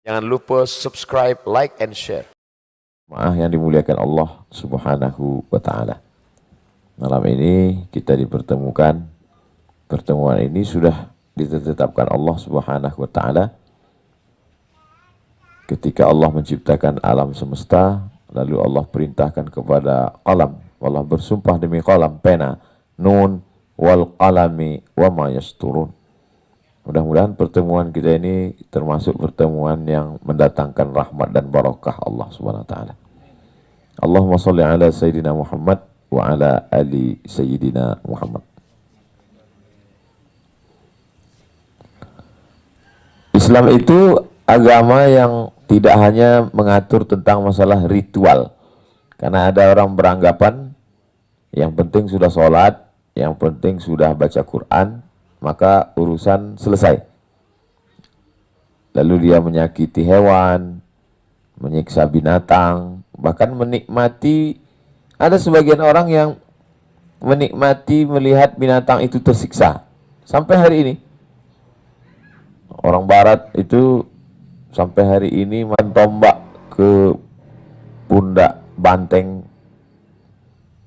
Jangan lupa subscribe, like, and share. Maaf yang dimuliakan Allah Subhanahu wa Ta'ala. Malam ini kita dipertemukan. Pertemuan ini sudah ditetapkan Allah Subhanahu wa Ta'ala ketika Allah menciptakan alam semesta, lalu Allah perintahkan kepada qalam. Allah bersumpah demi qalam, pena, nun wal qalami wa ma yasturun. Mudah-mudahan pertemuan kita ini termasuk pertemuan yang mendatangkan rahmat dan barakah Allah Subhanahu wa Ta'ala. Allahumma sholli ala Sayyidina Muhammad wa ala ali Sayyidina Muhammad. Islam itu agama yang tidak hanya mengatur tentang masalah ritual. Karena ada orang beranggapan yang penting sudah sholat, yang penting sudah baca Quran, maka urusan selesai. Lalu dia menyakiti hewan, menyiksa binatang, bahkan menikmati. Ada sebagian orang yang menikmati melihat binatang itu tersiksa. Sampai hari ini. Orang barat itu sampai hari ini main tombak ke pundak banteng,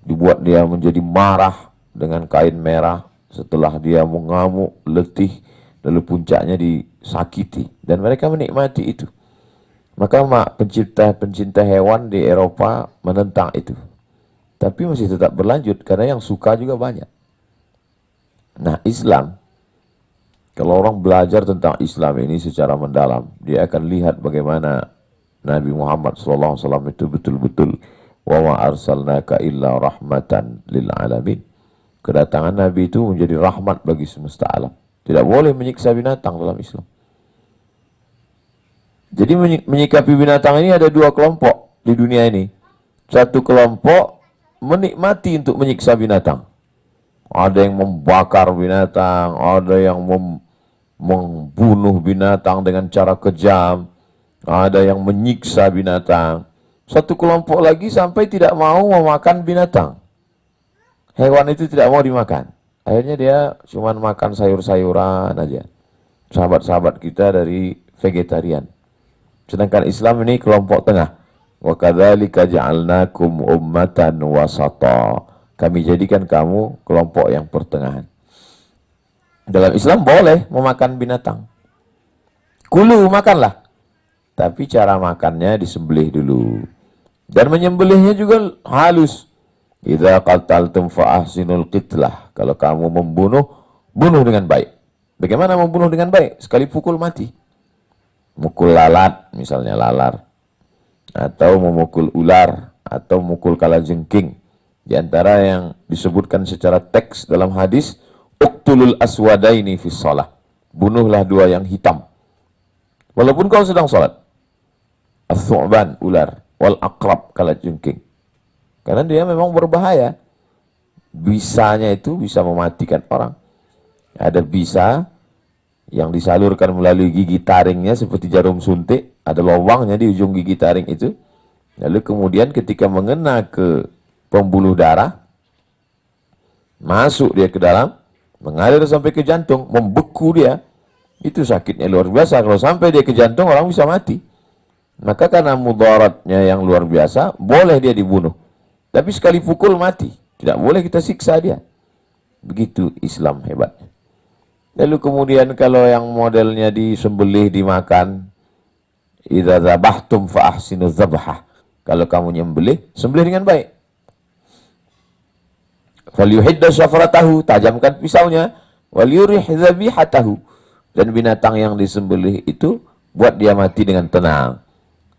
dibuat dia menjadi marah dengan kain merah. Setelah dia mengamuk, letih, lalu puncaknya disakiti. Dan mereka menikmati itu. Maka pencinta hewan di Eropa menentang itu. Tapi masih tetap berlanjut, karena yang suka juga banyak. Nah, Islam, kalau orang belajar tentang Islam ini secara mendalam, dia akan lihat bagaimana Nabi Muhammad SAW itu betul-betul wa ma arsalnaka illa rahmatan lil alamin. Kedatangan Nabi itu menjadi rahmat bagi semesta alam. Tidak boleh menyiksa binatang dalam Islam. Jadi menyikapi binatang ini ada dua kelompok di dunia ini. Satu kelompok menikmati untuk menyiksa binatang. Ada yang membakar binatang, ada yang membunuh binatang dengan cara kejam, ada yang menyiksa binatang. Satu kelompok lagi sampai tidak mau memakan binatang. Hewan itu tidak mau dimakan. Akhirnya dia cuma makan sayur-sayuran aja. Sahabat-sahabat kita dari vegetarian. Sedangkan Islam ini kelompok tengah. Wa kadzalika ja'alnakum ummatan wasata. Kami jadikan kamu kelompok yang pertengahan. Dalam Islam boleh memakan binatang. Kulu, makanlah. Tapi cara makannya disembelih dulu. Dan menyembelihnya juga halus. Idza qataltum fa ahsinul qitlah. Kalau kamu membunuh, bunuh dengan baik. Bagaimana membunuh dengan baik? Sekali pukul mati. Mukul lalat, misalnya lalar. Atau memukul ular, atau mukul kalajengking. Di antara yang disebutkan secara teks dalam hadis, uqtulul aswadaini fis shalah. Bunuhlah dua yang hitam. Walaupun kau sedang salat. As-su'ban, ular, wal aqrab, kalajengking. Karena dia memang berbahaya. Bisanya itu bisa mematikan orang. Ada bisa yang disalurkan melalui gigi taringnya seperti jarum suntik. Ada lubangnya di ujung gigi taring itu. Lalu kemudian ketika mengena ke pembuluh darah, masuk dia ke dalam, mengalir sampai ke jantung, membeku dia. Itu sakitnya luar biasa. Kalau sampai dia ke jantung, orang bisa mati. Maka karena mudaratnya yang luar biasa, boleh dia dibunuh. Tapi sekali pukul mati. Tidak boleh kita siksa dia. Begitu Islam hebatnya. Lalu kemudian kalau yang modelnya disembelih, dimakan. Idza dzabhtum fa ahsinu dzabhah. Kalau kamu nyembelih, sembelih dengan baik. Falyuhidda syafratahu, tajamkan pisaunya. Walyurih dzabihatahu. Dan binatang yang disembelih itu buat dia mati dengan tenang.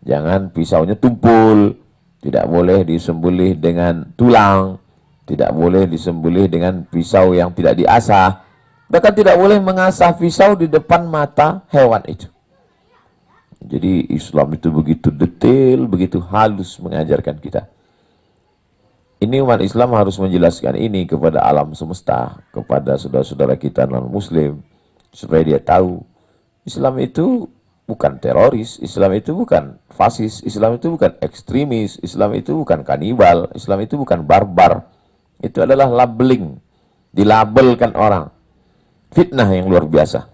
Jangan pisaunya tumpul. Tidak boleh disembelih dengan tulang. Tidak boleh disembelih dengan pisau yang tidak diasah. Bahkan tidak boleh mengasah pisau di depan mata hewan itu. Jadi Islam itu begitu detail, begitu halus mengajarkan kita. Ini umat Islam harus menjelaskan ini kepada alam semesta, kepada saudara-saudara kita non-muslim, supaya dia tahu Islam itu bukan teroris, Islam itu bukan fasis, Islam itu bukan ekstremis, Islam itu bukan kanibal, Islam itu bukan barbar. Itu adalah labeling, dilabelkan orang. Fitnah yang luar biasa.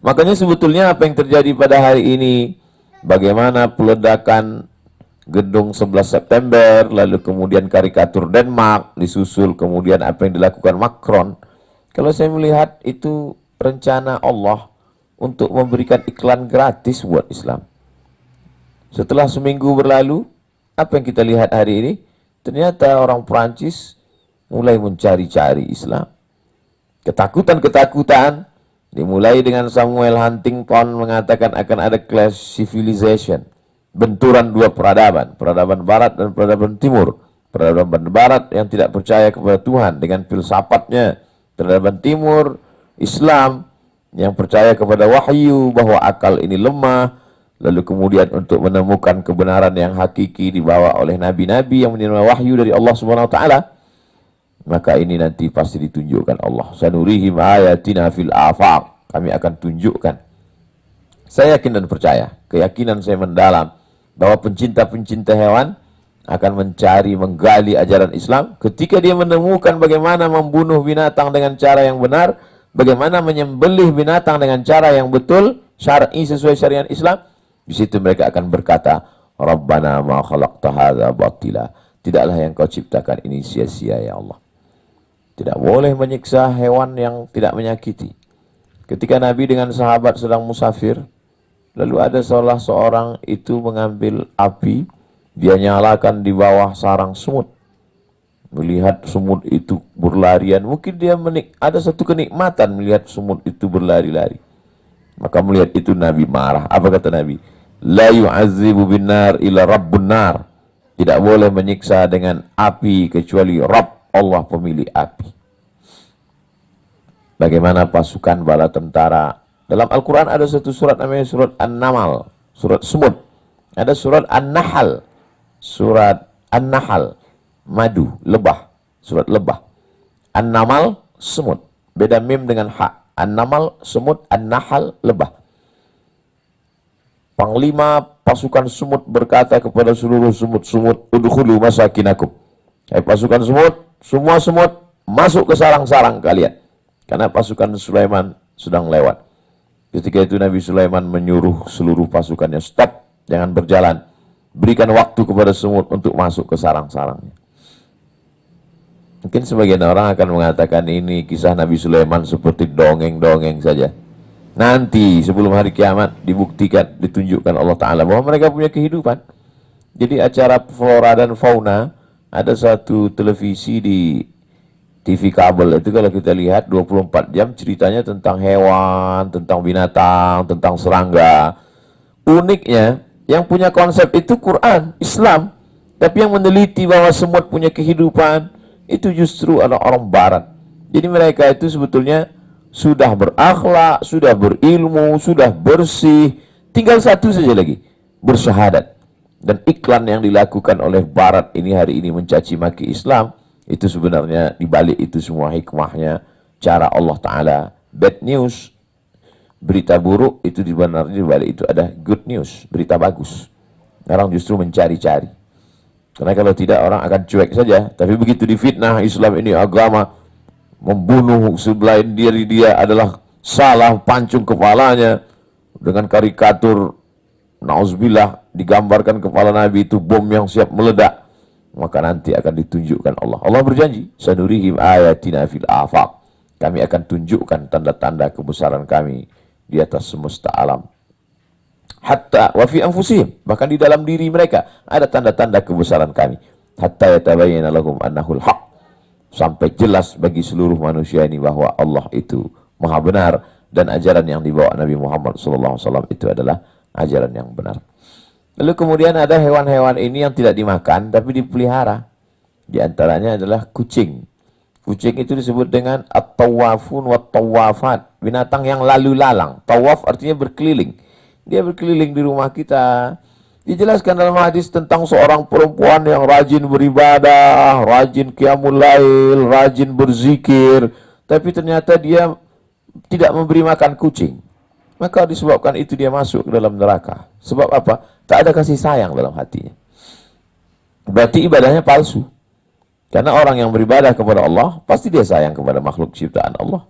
Makanya sebetulnya apa yang terjadi pada hari ini, bagaimana peledakan gedung 11 September, lalu kemudian karikatur Denmark, disusul kemudian apa yang dilakukan Macron. Kalau saya melihat itu rencana Allah untuk memberikan iklan gratis buat Islam. Setelah seminggu berlalu, apa yang kita lihat hari ini? Ternyata orang Perancis mulai mencari-cari Islam. Ketakutan-ketakutan dimulai dengan Samuel Huntington mengatakan akan ada clash civilization. Benturan dua peradaban, peradaban barat dan peradaban timur. Peradaban barat yang tidak percaya kepada Tuhan dengan filsafatnya. Peradaban timur, Islam yang percaya kepada wahyu bahwa akal ini lemah. Lalu kemudian untuk menemukan kebenaran yang hakiki dibawa oleh nabi-nabi yang menerima wahyu dari Allah Subhanahu wa taala. Maka ini nanti pasti ditunjukkan Allah. Sanurihim ayatina fil afaq. Kami akan tunjukkan. Saya yakin dan percaya, keyakinan saya mendalam bahwa pencinta-pencinta hewan akan mencari, menggali ajaran Islam. Ketika dia menemukan bagaimana membunuh binatang dengan cara yang benar, bagaimana menyembelih binatang dengan cara yang betul, syar'i sesuai syariat Islam, di situ mereka akan berkata, Rabbana ma khalaqta hadza batila. Tidaklah yang kau ciptakan ini sia-sia ya Allah. Tidak boleh menyiksa hewan yang tidak menyakiti. Ketika Nabi dengan sahabat sedang musafir, lalu ada salah seorang itu mengambil api, dia nyalakan di bawah sarang semut. Melihat semut itu berlarian, mungkin dia ada satu kenikmatan melihat semut itu berlari-lari. Maka melihat itu Nabi marah. Apa kata Nabi? La yu'azzibu binnar illa rabbun nar. Tidak boleh menyiksa dengan api kecuali Rabb, Allah pemilik api. Bagaimana pasukan bala tentara. Dalam Al-Quran ada satu surat namanya surat An-Namal, surat semut. Ada surat An-Nahl, surat An-Nahl, madu, lebah, surat lebah. An-Namal, semut. Beda mim dengan ha. An-Namal, semut, An-Nahl, lebah. Panglima pasukan semut berkata kepada seluruh semut-semut, udkhulu masakinakum. Hai pasukan semut, semua semut masuk ke sarang-sarang kalian. Karena pasukan Sulaiman sedang lewat. Ketika itu Nabi Sulaiman menyuruh seluruh pasukannya, stop, jangan berjalan. Berikan waktu kepada semut untuk masuk ke sarang-sarangnya. Mungkin sebagian orang akan mengatakan ini kisah Nabi Sulaiman seperti dongeng-dongeng saja. Nanti sebelum hari kiamat dibuktikan, ditunjukkan Allah Ta'ala bahwa mereka punya kehidupan. Jadi acara flora dan fauna, ada satu televisi di TV kabel itu kalau kita lihat 24 jam ceritanya tentang hewan, tentang binatang, tentang serangga. Uniknya, yang punya konsep itu Quran, Islam. Tapi yang meneliti bahwa semut punya kehidupan, itu justru orang-orang barat. Jadi mereka itu sebetulnya sudah berakhlak, sudah berilmu, sudah bersih. Tinggal satu saja lagi, bersyahadat. Dan iklan yang dilakukan oleh barat ini hari ini mencaci maki Islam, itu sebenarnya dibalik itu semua hikmahnya, cara Allah Ta'ala. Bad news, berita buruk, itu sebenarnya dibalik itu ada good news, berita bagus. Orang justru mencari-cari. Karena kalau tidak orang akan cuek saja. Tapi begitu difitnah Islam ini agama, membunuh selain diri dia adalah salah, pancung kepalanya. Dengan karikatur, na'udzubillah, digambarkan kepala Nabi itu bom yang siap meledak. Maka nanti akan ditunjukkan Allah. Allah berjanji, sanurihim ayatina fil afaq. Kami akan tunjukkan tanda-tanda kebesaran kami di atas semesta alam. Hatta wa fi anfusihim, bahkan di dalam diri mereka ada tanda-tanda kebesaran kami. Hatta yatabayyana lahum annahul haq. Sampai jelas bagi seluruh manusia ini bahwa Allah itu maha benar dan ajaran yang dibawa Nabi Muhammad SAW itu adalah ajaran yang benar. Lalu kemudian ada hewan-hewan ini yang tidak dimakan tapi dipelihara. Di antaranya adalah kucing. Kucing itu disebut dengan at-tawafun wa tawafat, binatang yang lalu lalang. Tawaf artinya berkeliling. Dia berkeliling di rumah kita. Dijelaskan dalam hadis tentang seorang perempuan yang rajin beribadah, rajin qiyamul lail, rajin berzikir, tapi ternyata dia tidak memberi makan kucing. Maka disebabkan itu dia masuk ke dalam neraka. Sebab apa? Tak ada kasih sayang dalam hatinya. Berarti ibadahnya palsu. Karena orang yang beribadah kepada Allah, pasti dia sayang kepada makhluk ciptaan Allah.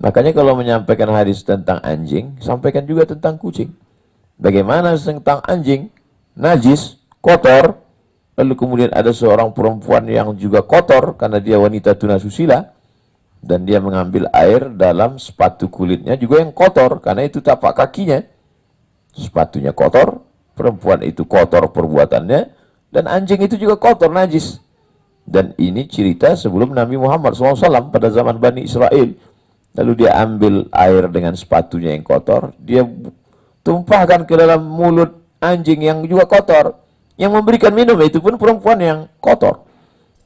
Makanya kalau menyampaikan hadis tentang anjing, sampaikan juga tentang kucing. Bagaimana tentang anjing, najis, kotor, lalu kemudian ada seorang perempuan yang juga kotor karena dia wanita tunasusila, dan dia mengambil air dalam sepatu kulitnya juga yang kotor, karena itu tapak kakinya. Sepatunya kotor, perempuan itu kotor perbuatannya, dan anjing itu juga kotor, najis. Dan ini cerita sebelum Nabi Muhammad SAW pada zaman Bani Israel. Lalu dia ambil air dengan sepatunya yang kotor, dia tumpahkan ke dalam mulut anjing yang juga kotor. Yang memberikan minum itu pun perempuan yang kotor.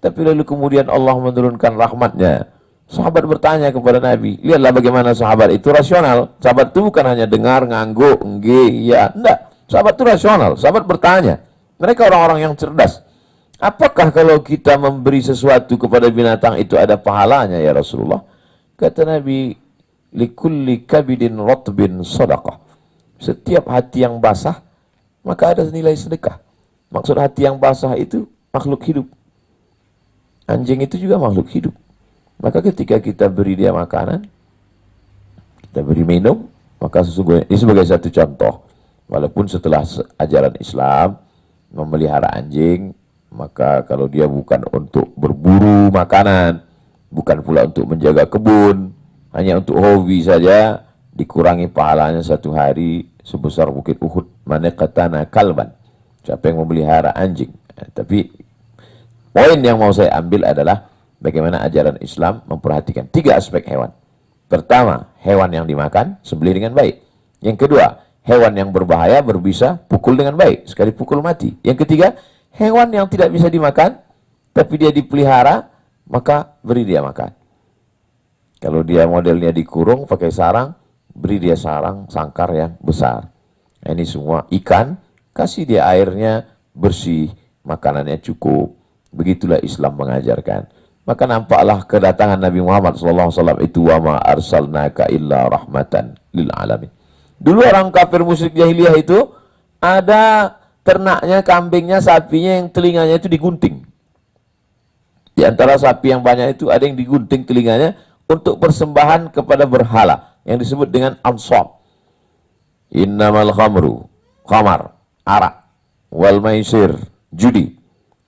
Tapi lalu kemudian Allah menurunkan rahmatnya. Sahabat bertanya kepada Nabi, lihatlah bagaimana sahabat itu rasional. Sahabat itu bukan hanya dengar, ngangguk, ya, enggak. Sahabat itu rasional, sahabat bertanya. Mereka orang-orang yang cerdas. Apakah kalau kita memberi sesuatu kepada binatang itu ada pahalanya ya Rasulullah? Kata Nabi, likulli kabidin rotbin sadaqah. Setiap hati yang basah, maka ada nilai sedekah. Maksud hati yang basah itu makhluk hidup. Anjing itu juga makhluk hidup. Maka ketika kita beri dia makanan, kita beri minum, maka sesungguhnya ini sebagai satu contoh. Walaupun setelah ajaran Islam memelihara anjing, maka kalau dia bukan untuk berburu makanan, bukan pula untuk menjaga kebun, hanya untuk hobi saja, dikurangi pahalanya 1 hari sebesar bukit Uhud. Manaqatana kalban. Siapa yang memelihara anjing. Tapi poin yang mau saya ambil adalah bagaimana ajaran Islam memperhatikan 3 aspek hewan. Pertama, hewan yang dimakan, sembelih dengan baik. Yang kedua, hewan yang berbahaya, berbisa, pukul dengan baik. Sekali pukul mati. Yang ketiga, hewan yang tidak bisa dimakan, tapi dia dipelihara, maka beri dia makan. Kalau dia modelnya dikurung, pakai sarang, beri dia sarang, sangkar yang besar. Ini semua ikan, kasih dia airnya bersih, makanannya cukup. Begitulah Islam mengajarkan. Maka nampaklah kedatangan Nabi Muhammad SAW itu, wa ma arsalnaka illa rahmatan lil alamin. Dulu orang kafir musyrik jahiliyah itu ada ternaknya, kambingnya, sapinya yang telinganya itu digunting. Di antara sapi yang banyak itu ada yang digunting telinganya untuk persembahan kepada berhala yang disebut dengan ansab. Innamal khamru, khamar, arak, wal maisir, judi,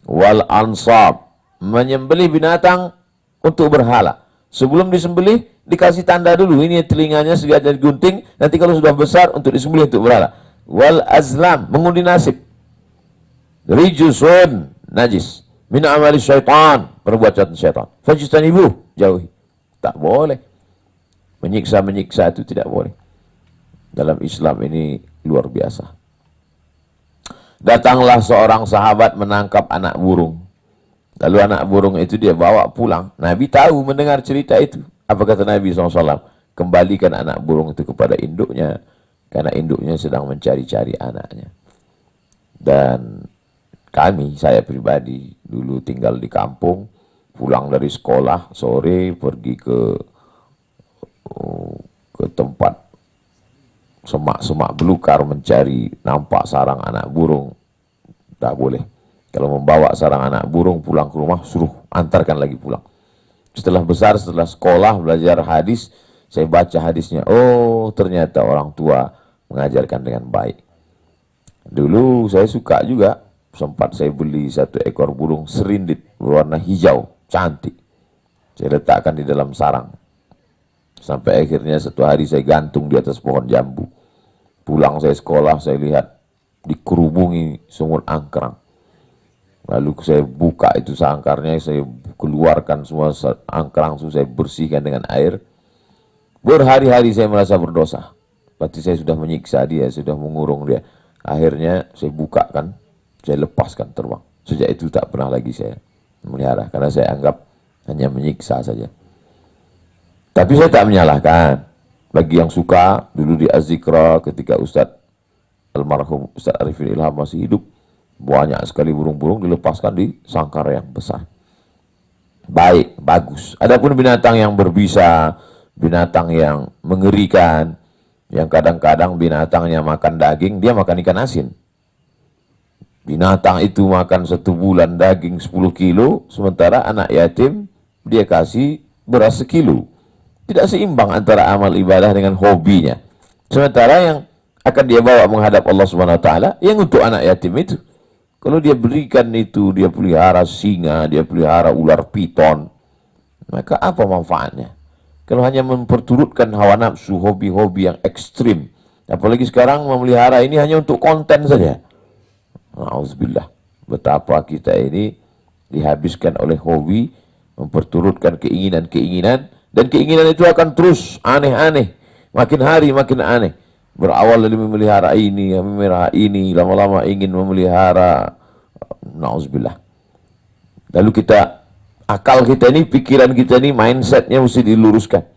wal ansab, menyembelih binatang untuk berhala. Sebelum disembelih dikasih tanda dulu, ini telinganya sengaja digunting, nanti kalau sudah besar untuk disembelih untuk berhala. Wal azlam, mengundi nasib. Rijusun, najis. Min amali syaitan, perbuatan syaitan. Fajtanibuh, jauhi. Tak boleh. Menyiksa-menyiksa itu tidak boleh. Dalam Islam ini luar biasa. Datanglah seorang sahabat menangkap anak burung. Lalu anak burung itu dia bawa pulang. Nabi tahu mendengar cerita itu. Apa kata Nabi SAW? Kembalikan anak burung itu kepada induknya. Karena induknya sedang mencari-cari anaknya. Dan kami, saya pribadi, dulu tinggal di kampung. Pulang dari sekolah, sore pergi ke tempat semak-semak belukar mencari nampak sarang anak burung. Tak boleh. Kalau membawa sarang anak burung pulang ke rumah, suruh antarkan lagi pulang. Setelah besar, setelah sekolah, belajar hadis, saya baca hadisnya. Oh, ternyata orang tua mengajarkan dengan baik. Dulu saya suka juga, sempat saya beli 1 ekor burung serindit berwarna hijau, cantik. Saya letakkan di dalam sarang. Sampai akhirnya 1 hari saya gantung di atas pohon jambu. Pulang saya sekolah, saya lihat dikerubungi semut angkrang. Lalu saya buka itu sangkarnya, saya keluarkan semua angkrang, saya bersihkan dengan air. Berhari-hari saya merasa berdosa. Berarti saya sudah menyiksa dia, sudah mengurung dia. Akhirnya saya bukakan, saya lepaskan terbang. Sejak itu tak pernah lagi saya melihara, karena saya anggap hanya menyiksa saja. Tapi saya tak menyalahkan. Bagi yang suka, dulu di Az-Zikra ketika Ustadz almarhum Ustadz Arifin Ilham masih hidup, banyak sekali burung-burung dilepaskan di sangkar yang besar. Baik, bagus. Adapun binatang yang berbisa, binatang yang mengerikan, yang kadang-kadang binatangnya makan daging, dia makan ikan asin. Binatang itu makan 1 bulan daging 10 kilo, sementara anak yatim dia kasih beras 1 kilo. Tidak seimbang antara amal ibadah dengan hobinya. Sementara yang akan dia bawa menghadap Allah Subhanahu wa taala yang untuk anak yatim itu. Kalau dia berikan itu, dia pelihara singa, dia pelihara ular piton, maka apa manfaatnya? Kalau hanya memperturutkan hawa nafsu, hobi-hobi yang ekstrim, apalagi sekarang memelihara ini hanya untuk konten saja. Nauzubillah. Betapa kita ini dihabiskan oleh hobi, memperturutkan keinginan-keinginan, dan keinginan itu akan terus aneh-aneh, makin hari makin aneh. Berawal dari memelihara ini, lama-lama ingin memelihara, nauzubillah. Lalu akal kita ini, pikiran kita ini, mindsetnya mesti diluruskan.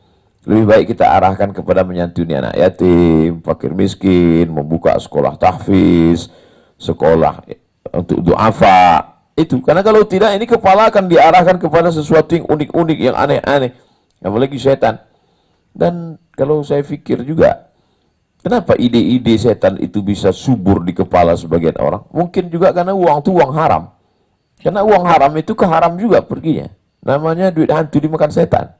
Lebih baik kita arahkan kepada menyantuni anak yatim, fakir miskin, membuka sekolah tahfiz, sekolah untuk duafa. Itu, karena kalau tidak ini kepala akan diarahkan kepada sesuatu yang unik-unik, yang aneh-aneh, apalagi setan. Dan kalau saya pikir juga, kenapa ide-ide setan itu bisa subur di kepala sebagian orang? Mungkin juga karena uang itu uang haram. Karena uang haram itu ke haram juga perginya. Namanya duit hantu dimakan setan.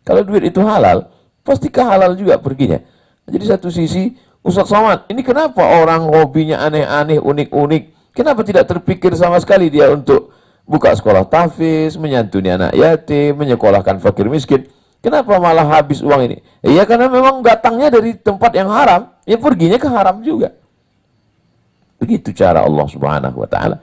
Kalau duit itu halal, pasti ke halal juga perginya. Jadi satu sisi, Ustaz Somad, ini kenapa orang hobinya aneh-aneh, unik-unik? Kenapa tidak terpikir sama sekali dia untuk buka sekolah tahfiz, menyantuni anak yatim, menyekolahkan fakir miskin? Kenapa malah habis uang ini? Ya karena memang datangnya dari tempat yang haram, ya perginya ke haram juga. Begitu cara Allah Subhanahu wa taala.